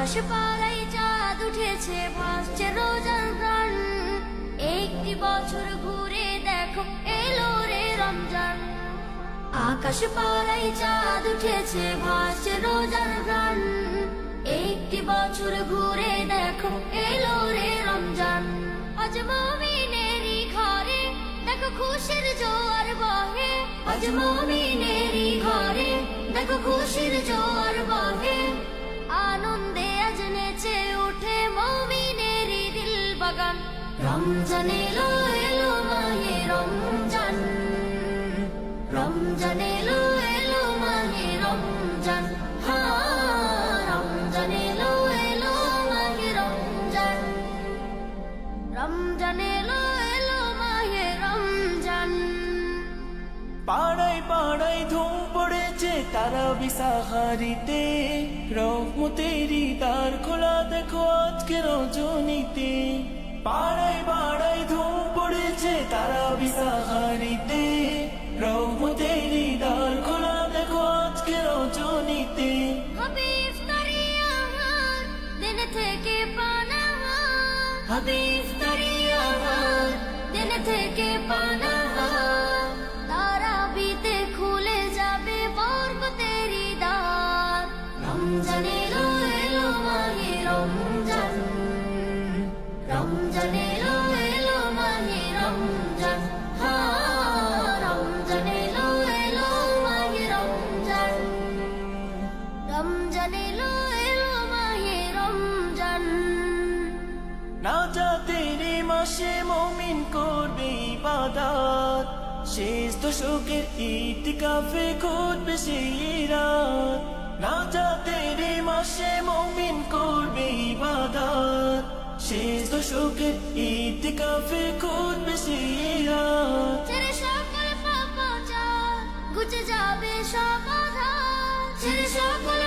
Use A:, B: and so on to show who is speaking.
A: আকাশ পাড়ায় চাঁদ উঠেছে, ভাসছে রোজার প্রাণ। একটি বছর ঘুরে দেখো এলো রে রমজান। আকাশ পাড়ায় চাঁদ উঠেছে, ভাসছে রোজার প্রাণ। একটি বছর ঘুরে দেখো এলো রে রমজান। আজ মুমিনেরই ঘরে দেখো খুশির জোয়ার বহে। আজ মুমিনেরই ঘরে দেখো খুশির জোয়ার বহে। আনন্দে আজ নেচে উঠে মুমিনেরই দিল বাগান। রমজান এলো এলো মাহে রমজান। রমজান এলো এলো মাহে রমজান। রমজান এলো এলো মাহে রমজান। রমজান এলো এলো মাহে রমজান।
B: পাড়ায় পাড়ায় ধুম পড়েছে তারাবি সাহারিতে, রহমতেরই দ্বার খোলা দেখো আজকে রজনীতে। পাড়ায় পাড়ায় ধুম পড়েছে তারাবি সাহারিতে, রহমতেরই দ্বার খোলা দেখো আজকে রজনীতে।
A: হবে ইফতারি আহার দিন থেকে পানাহার। হবে ইফতারি আহার দিন থেকে পানাহার। তারাবিতে খুলে যাবে বরকতেরই দ্বার। রমজান এলো এলো মাহে রমজান। রমজান এলো এলো মাহে রমজান। রমজান এলো এলো মাহে রমজান। রমজান এলো এলো মাহে রমজান।
B: নাজাতের মাসে মুমিন করবে ইবাদত, শেষ দশকের ইতিকাফে ঘটবে সেই রাত। নাজাতের মাসে মুমিন করবে ইবাদত, শেষ দশকের ইতিকাফে ঘটবে সেই রাত।
A: ছেড়ে সকল পাপাচার ঘুচে যাবে সব আধার। ছেড়ে সকল